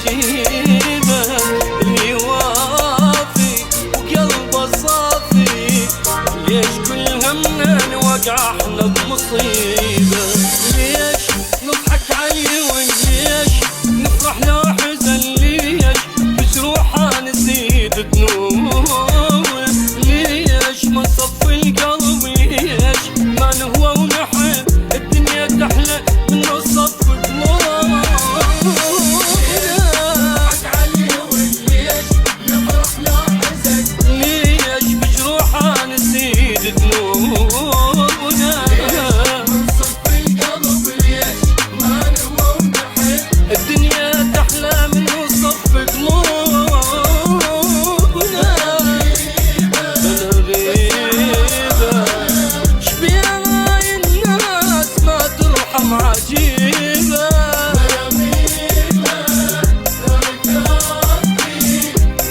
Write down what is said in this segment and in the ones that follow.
عجيبة اللي وافي وقلبه صافي، ليش كل همنا نوقع احنا بمصيبة؟ ليش نضحك عالعيون؟ ليش نفرح لو حزن؟ ليش بجروحها نزيد دموع؟ ليش ما نصفي القلب؟ ليش ما نهوى ونحب الدنيا تحلى من نصف دموع؟ ليش بجروحها نزيد دموعنا؟ الدنيا تحلى من صف دموعنا. بالغيبة شبيها الناس ما ترحم عجيبة،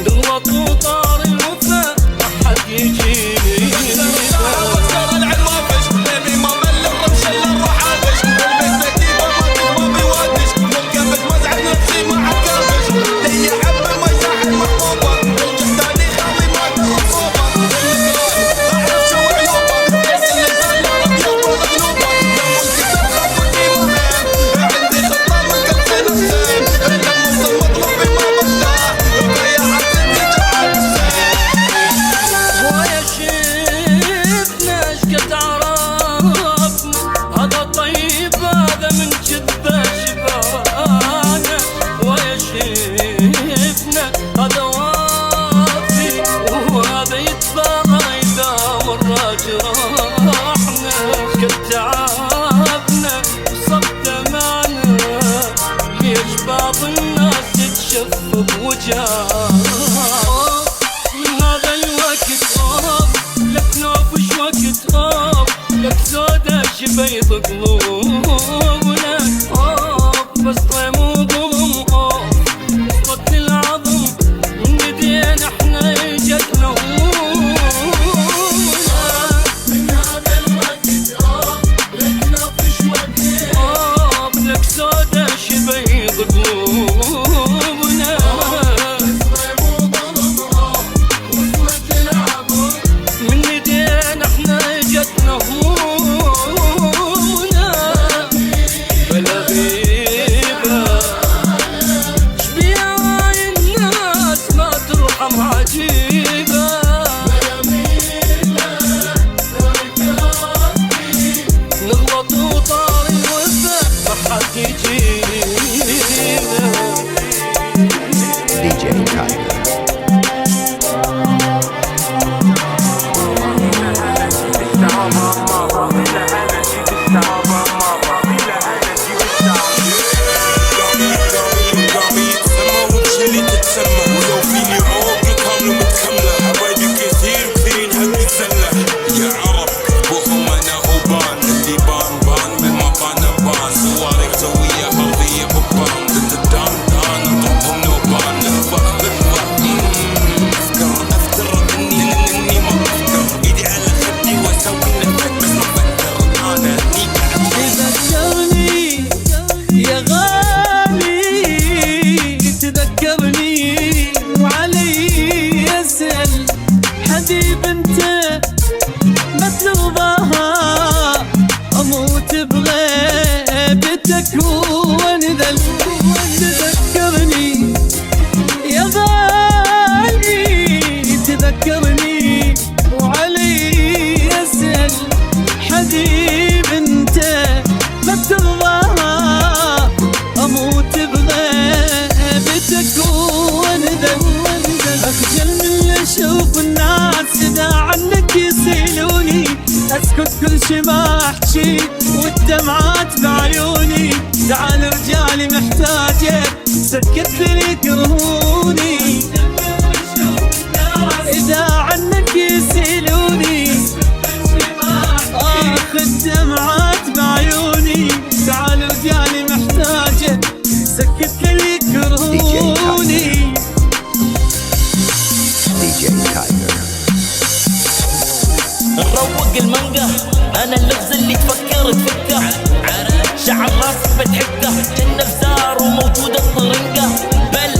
نغلط وطار الوفا ما حد يجيبه. هذا وافي وهذا يتباهى إذا مرة جرحنا، كل تعبنا وصبت معنا، ليش بعض الناس تتشف بوجهها؟ من هذا الوقت لك نوفش وقت لك سودا شبيض قلوبنا، بس طيم وظلم صوت العظم من ايدينا احنا اجتنا همومنا. من هذا الوقت لك نوفش وقت لك سودا شبيض قلوبنا، طيم وظلم وصوت العظم من ايدينا احنا اجتنا همومنا. بلا غيبة شبيها الناس ما ترحم عجيبة، نغلط وطار الوفا ما حد يجيبه. DJ Tiger. حبيب انت ما ترضاها، اموت بغيبتك وانذل. تذكرني يا غالي تذكرني وعلي اسأل، حبيب انت ما ترضاها، اموت بغيبتك وانذل. اخجل من اشوف الناس اذا عنك يسألوني، اسكت كل شي ما احكي والدمعات بعيوني. تعال رجالي محتاجك سكت لي يكرهوني، اذا عنك يسألوني اخ الدمعات بعيوني. تعال رجالي محتاجك سكت لي يكرهوني. DJ Tiger. نروق المانجا انا اللغز اللي تفكر تفكه، شعر راسك بتحكه جنة بزار وموجودة الطرنقة. بل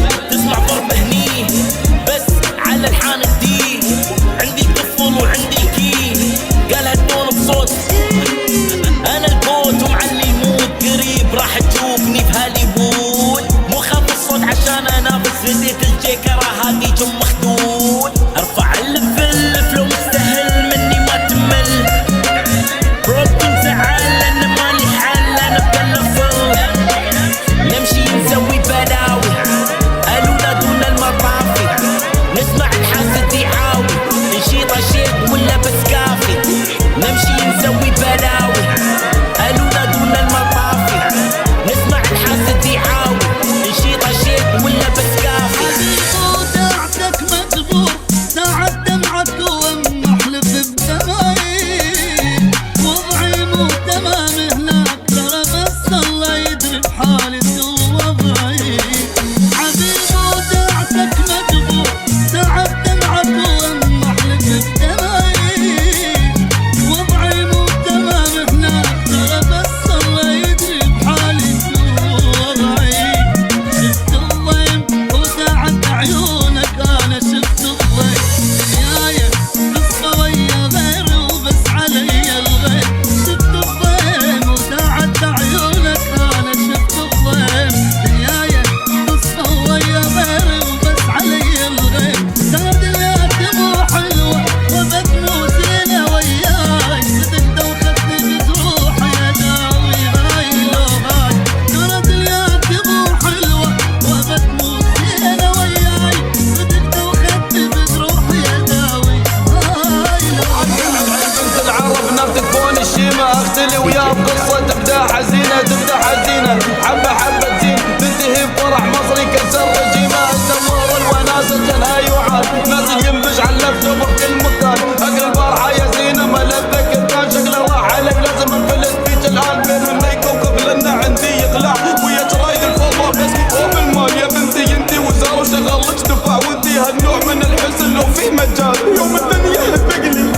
ويا بقصة تبدأ حزينة تبدأ حزينة، حبة حبة زين تنتهي بفرح مصري كسر رجيمة، تمر الوناسة جنها يوعد ناس ينبش على اللابتوب بكل مكان، اقل الفرحة يا زينة ما لذك كان شكله راح عليك لازم انفلت فيك الان بين مني كوكب لنا عندي يقلع ويا جرايد الفضة بس وبالمال يا بنتي انتي وزارة شغلك دفاع وانتي هالنوع من الحزن لو في مجال، يوم الدنيا تبقلي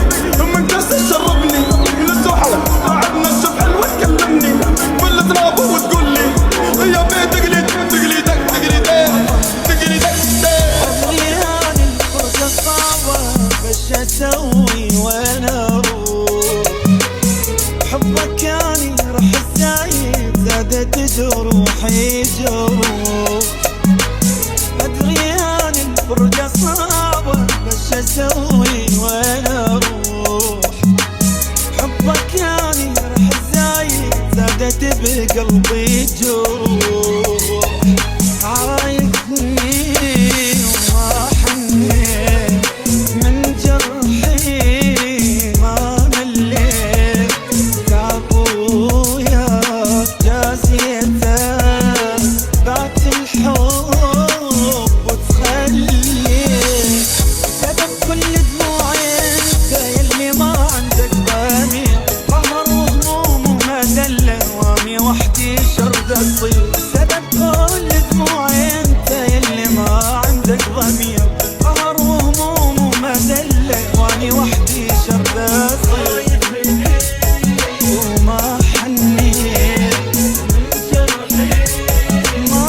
من كاس تشربني للسحر بعدنا الشبح حلوة تكلمني بالتراب وتقول لي يا بيت تقلي تقلي دق تقلي دق تقلي دق أغنياني الفرصة صعبة بش أسوي وين أروح، حبك يعني روح الزايد زادت جروحي جروح، أدري أني الفرقة صعبة بش أسوي وين أروح، حبك يعني روح الزايد زادت بقلبي جروح، عايزني وما حنيت من جرحي ما مليت، تعبويا جازيته بعت الحب وتخليت، سبب كل دموعي انت يلي ما عندك ضمير، قهر وهموم ومذلة وامي وحدي شرد الصير، سبب كل دموعي انت يلي ما عندك ضمير، قهر وهموم ومذلة واني وحدي شرد الصير، وما حنيت من جرحي ما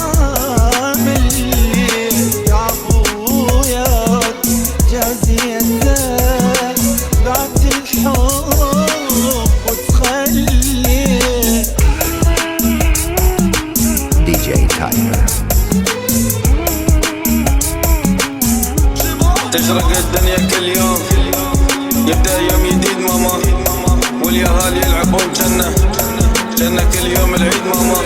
مليت، عفوياك جازيتك بعت الحب وتخليت. DJ Tiger. تشرق الدنيا كل يوم يبدأ يوم جديد ماما، واليهال يلعبون جنة كل يوم العيد ماما،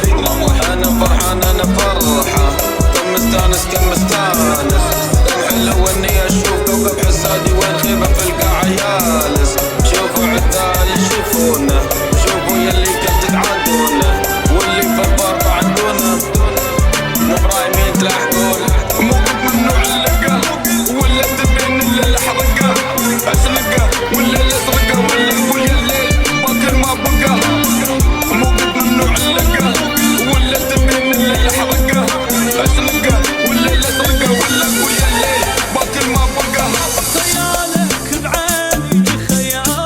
أنا فرحان أنا فرحة كم مستانس كم مستانس، كم حلو إني أشوف كوكب حسادي وين خيبة في القاع يالس، شوفوا عدال يشوفونا شوفوا يلي كنت تعادونا واللي في الضربة عندونا مو برايمين تلاحقون، مو قد ممنوع اللقا ولا تبين الا الحرقة اسرقة ولا الاسرقة ولا اقول يا الليل باكر ما بقى، مو قد ممنوع اللقا ولا تبين الا الحرقة اسرقة ولا الاسرقة ولا اقول يا الليل باكر ما بقى. خيالك بعيني خيال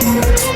Tiger.